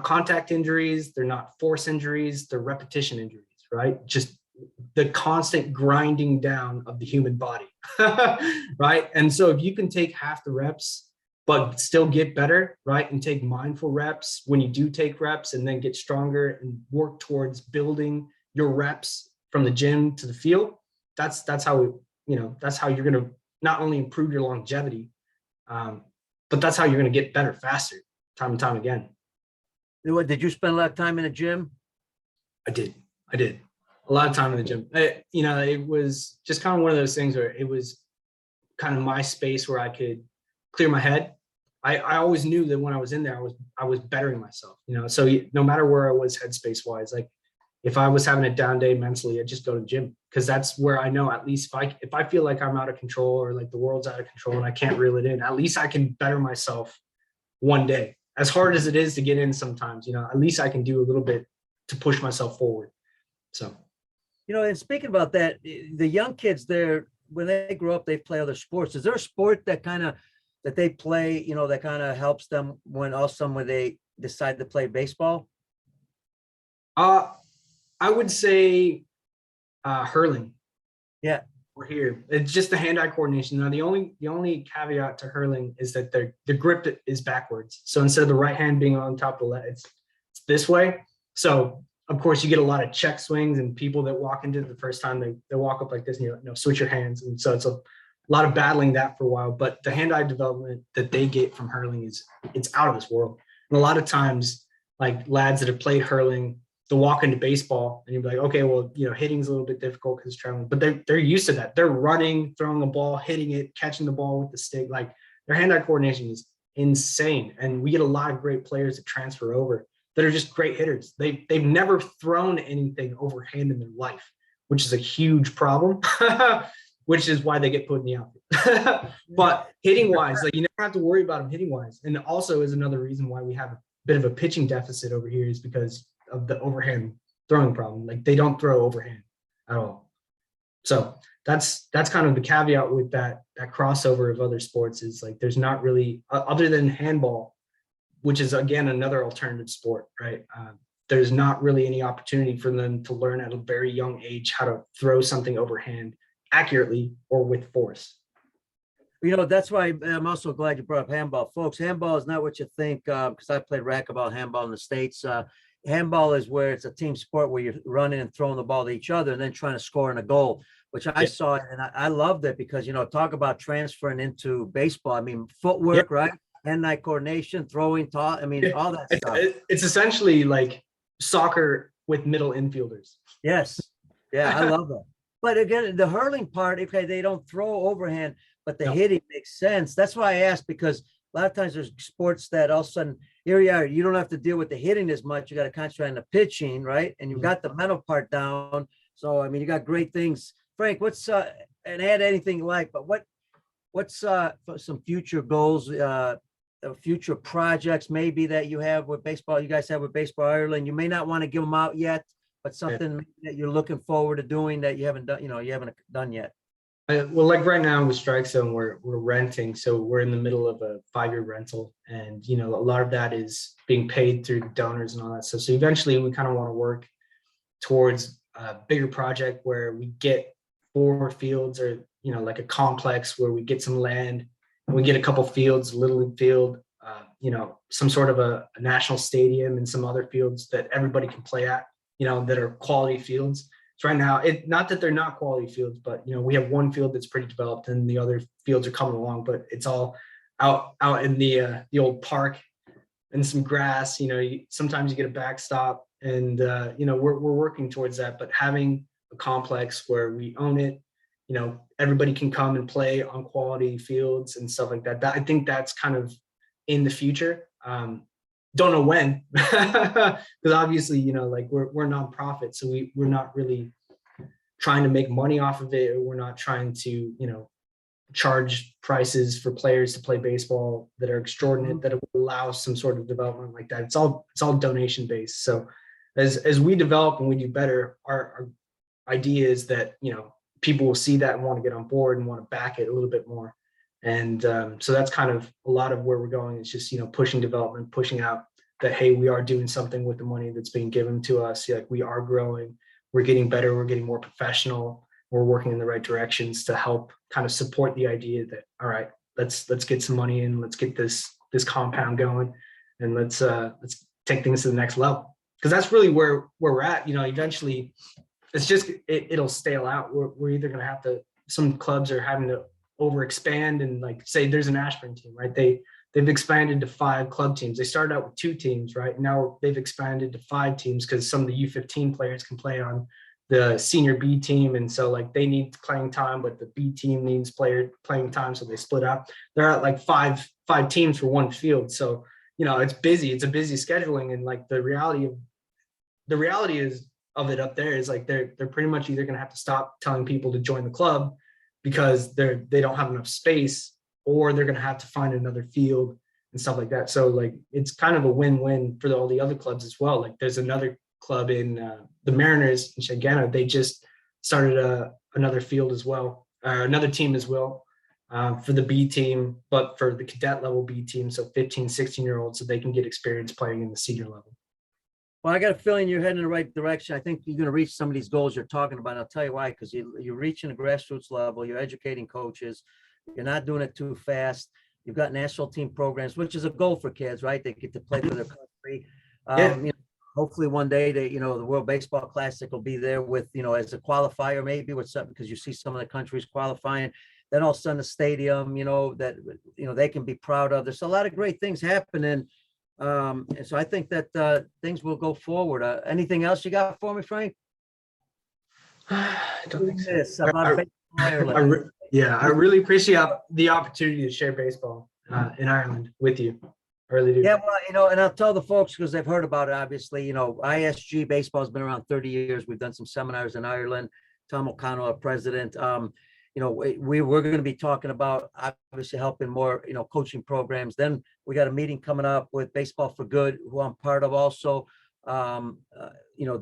contact injuries, they're not force injuries, they're repetition injuries, right? Just the constant grinding down of the human body, right? And so if you can take half the reps, but still get better, right? And take mindful reps when you do take reps, and then get stronger and work towards building your reps from the gym to the field. That's how, that's how you're going to not only improve your longevity, but that's how you're going to get better faster, time and time again. what, did you spend a lot of time in the gym? I did a lot of time in the gym. It was just kind of one of those things where it was kind of my space where I could clear my head. I always knew that when I was in there, I was bettering myself, so no matter where I was headspace wise, like if I was having a down day mentally, I'd just go to the gym, because that's where I know, at least if I feel like I'm out of control, or like the world's out of control and I can't reel it in, at least I can better myself one day. As hard as it is to get in sometimes, at least I can do a little bit to push myself forward. So, and speaking about that, the young kids there, when they grow up, they play other sports. Is there a sport that they play, that kind of helps them when they decide to play baseball? I would say hurling. Yeah. We're here. It's just the hand-eye coordination. Now, the only caveat to hurling is that the grip is backwards. So instead of the right hand being on top of the left, it's this way. So of course you get a lot of check swings, and people that walk into it the first time, they walk up like this, and you're like, no, switch your hands. And so it's a lot of battling that for a while. But the hand-eye development that they get from hurling it's out of this world. And a lot of times, like lads that have played hurling, they'll walk into baseball and you'll be like, okay, well, hitting's a little bit difficult because it's traveling, but they're used to that. They're running, throwing a ball, hitting it, catching the ball with the stick. Like their hand-eye coordination is insane. And we get a lot of great players that transfer over that are just great hitters. They've never thrown anything overhand in their life, which is a huge problem, which is why they get put in the outfield. But hitting wise, like you never have to worry about them hitting wise. And also is another reason why we have a bit of a pitching deficit over here, is because of the overhand throwing problem. Like they don't throw overhand at all. So that's kind of the caveat with that crossover of other sports, is like there's not really, other than handball, which is again another alternative sport, right? There's not really any opportunity for them to learn at a very young age how to throw something overhand accurately or with force. That's why I'm also glad you brought up handball. Folks, handball is not what you think, because I played racquetball, handball in the States. Handball is where it's a team sport where you're running and throwing the ball to each other and then trying to score in a goal, which I saw it, and I loved it because, talk about transferring into baseball. I mean, footwork, right? Hand-eye coordination, throwing, all that stuff. It's essentially like soccer with middle infielders. Yes. Yeah, I love that. But again, the hurling part, okay, they don't throw overhand, but the hitting makes sense. That's why I asked, because a lot of times there's sports that all of a sudden, here you are, you don't have to deal with the hitting as much. You got to concentrate on the pitching, right? And you've got the mental part down. So, you got great things. Frank, what's, and add anything you like, but what's some future goals, future projects maybe that you have with baseball, you guys have with Baseball Ireland? You may not want to give them out yet, but something that you're looking forward to doing that you haven't done, you haven't done yet? Well, like right now with Strike Zone, we're renting, so we're in the middle of a 5-year rental, and a lot of that is being paid through donors and all that stuff. So eventually, we kind of want to work towards a bigger project where we get 4 fields, or like a complex where we get some land, and we get a couple fields, Little League field, some sort of a national stadium, and some other fields that everybody can play at, that are quality fields. So right now, not that they're not quality fields, but we have one field that's pretty developed, and the other fields are coming along. But it's all out in the old park and some grass. Sometimes you get a backstop, and we're working towards that. But having a complex where we own it, everybody can come and play on quality fields and stuff like that. I think that's kind of in the future. Don't know when, because obviously, like we're nonprofit, so we're not really trying to make money off of it, or we're not trying to, charge prices for players to play baseball that are extraordinary, that will allow some sort of development like that. It's all donation based. So as we develop and we do better, our idea is that, people will see that and want to get on board and want to back it a little bit more. And so that's kind of a lot of where we're going. It's just, pushing development, pushing out that, hey, we are doing something with the money that's being given to us. Like, we are growing, we're getting better, we're getting more professional, we're working in the right directions to help kind of support the idea that, all right, let's get some money in, let's get this compound going, and let's take things to the next level. Because that's really where we're at. Eventually it's just it'll stale out. We're either going to have to, some clubs are having to overexpand, and like, say there's an Ashburn team, right? They've expanded to 5 club teams. They started out with 2 teams, right? Now they've expanded to 5 teams because some of the U15 players can play on the senior B team, and so like they need playing time, but the B team needs playing time, so they split up. They're at like five teams for one field. So it's busy. It's a busy scheduling, and like the reality of it up there is like they're pretty much either going to have to stop telling people to join the club because they don't have enough space, or they're going to have to find another field and stuff like that. So like it's kind of a win-win for all the other clubs as well. Like there's another club in the Mariners in Caliendo. They just started another field as well, another team as well, for the B team, but for the cadet level B team, so 15, 16-year-olds, so they can get experience playing in the senior level. Well, I got a feeling you're heading in the right direction. I think you're going to reach some of these goals you're talking about. And I'll tell you why, because you're reaching a grassroots level, you're educating coaches, you're not doing it too fast. You've got national team programs, which is a goal for kids, right? They get to play for their country. Hopefully one day the World Baseball Classic will be there with, as a qualifier, maybe with something, because you see some of the countries qualifying. Then all of a sudden the stadium, that, they can be proud of. There's a lot of great things happening. And so I think that things will go forward. Anything else you got for me, Frank? I don't think so. I I really appreciate the opportunity to share baseball in Ireland with you. I really do. Yeah, well, and I'll tell the folks, because they've heard about it, obviously. ISG Baseball has been around 30 years. We've done some seminars in Ireland. Tom O'Connell, our president. We're going to be talking about obviously helping more, coaching programs. Then we got a meeting coming up with Baseball for Good, who I'm part of also. There's going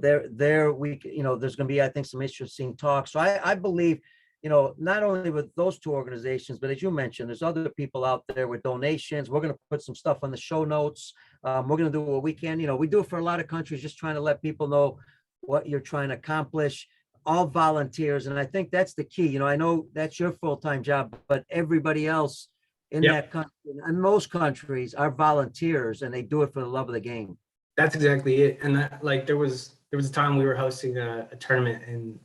to be, I think, some interesting talks. So I believe, not only with those 2 organizations, but as you mentioned, there's other people out there with donations. We're going to put some stuff on the show notes. We're going to do what we can. We do it for a lot of countries, just trying to let people know what you're trying to accomplish. All volunteers. And I think that's the key. I know that's your full-time job, but everybody else in that country, and most countries, are volunteers, and they do it for the love of the game. That's exactly it. And that, like, there was a time we were hosting a tournament, and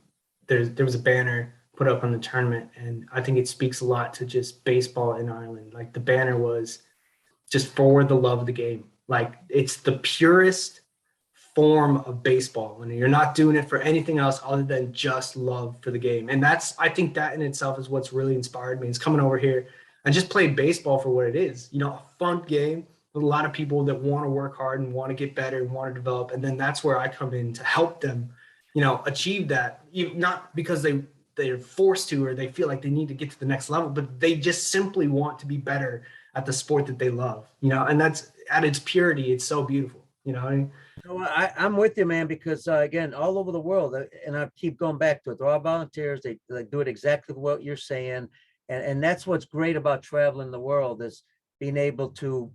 there was a banner put up on the tournament, and I think it speaks a lot to just baseball in Ireland. Like, the banner was just for the love of the game. Like, it's the purest form of baseball, and you're not doing it for anything else other than just love for the game. And I think that in itself is what's really inspired me. It's coming over here and just played baseball for what it is, a fun game with a lot of people that want to work hard and want to get better and want to develop. And then that's where I come in to help them, achieve that, not because they're forced to, or they feel like they need to get to the next level, but they just simply want to be better at the sport that they love, and that's at its purity. It's so beautiful, So I'm with you, man, because again, all over the world, and I keep going back to it. They're all volunteers. They do it exactly what you're saying, and that's what's great about traveling the world is being able to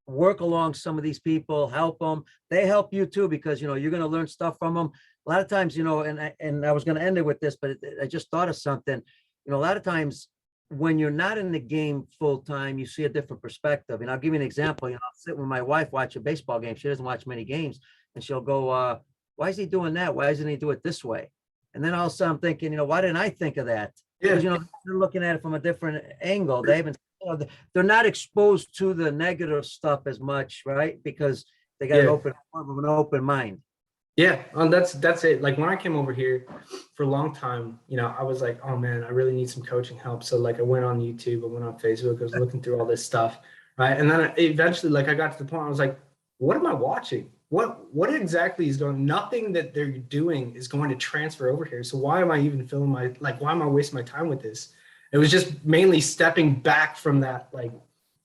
work along some of these people, help them. They help you too because you're going to learn stuff from them. A lot of times, and I was going to end it with this, but I just thought of something. A lot of times when you're not in the game full time, you see a different perspective. And I'll give you an example. I'll sit with my wife, watch a baseball game. She doesn't watch many games, and she'll go, "Why is he doing that? Why doesn't he do it this way?" And then all of a sudden I'm thinking, why didn't I think of that? Because they're looking at it from a different angle. They haven't, they're not exposed to the negative stuff as much, right? Because they got an open mind. Yeah, that's it. Like when I came over here for a long time, I was like, oh man, I really need some coaching help. So like I went on YouTube, I went on Facebook, I was looking through all this stuff, right? And then eventually, like I got to the point, I was like, what am I watching? What exactly is going? Nothing that they're doing is going to transfer over here. So why am I even why am I wasting my time with this? It was just mainly stepping back from that like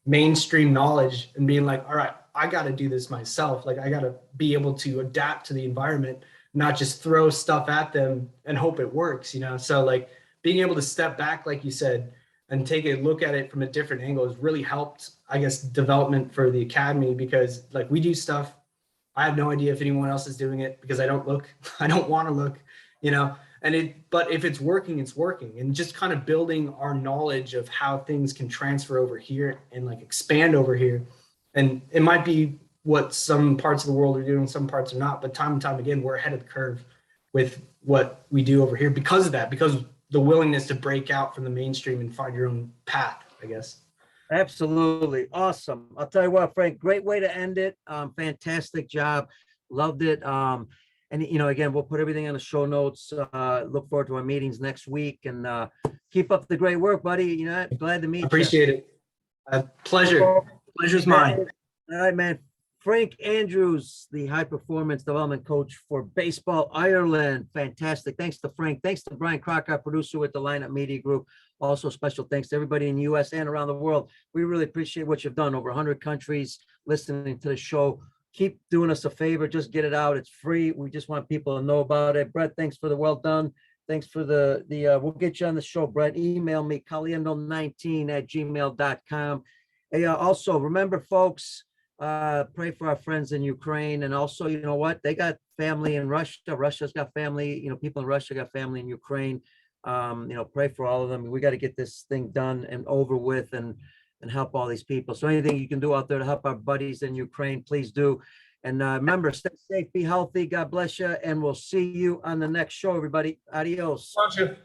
mainstream knowledge and being like, all right, I got to do this myself. Like I got to be able to adapt to the environment, not just throw stuff at them and hope it works, So like being able to step back, like you said, and take a look at it from a different angle has really helped, I guess, development for the academy because like we do stuff. I have no idea if anyone else is doing it because I don't look, I don't want to look, but if it's working, it's working, and just kind of building our knowledge of how things can transfer over here and like expand over here. And it might be what some parts of the world are doing, some parts are not, but time and time again, we're ahead of the curve with what we do over here because of that, because the willingness to break out from the mainstream and find your own path, I guess. Absolutely. Awesome. I'll tell you what, Frank, great way to end it. Fantastic job. Loved it. And again, we'll put everything on the show notes. Look forward to our meetings next week and keep up the great work, buddy. Glad to meet you. Appreciate it. Pleasure. Pleasure's mine. All right, man. Frank Andrews, the high performance development coach for Baseball Ireland. Fantastic. Thanks to Frank. Thanks to Brian Crocker, producer with the Lineup Media Group. Also, special thanks to everybody in the U.S. and around the world. We really appreciate what you've done. Over 100 countries listening to the show. Keep doing us a favor. Just get it out. It's free. We just want people to know about it. Brett, thanks for the well done. Thanks for the we'll get you on the show, Brett. Email me, caliendo19@gmail.com. Hey, also, remember, folks, pray for our friends in Ukraine. And also, you know what? They got family in Russia. Russia's got family. People in Russia got family in Ukraine. Pray for all of them. We got to get this thing done and over with and help all these people. So anything you can do out there to help our buddies in Ukraine, please do. And remember, stay safe, be healthy. God bless you. And we'll see you on the next show, everybody. Adios. Gotcha.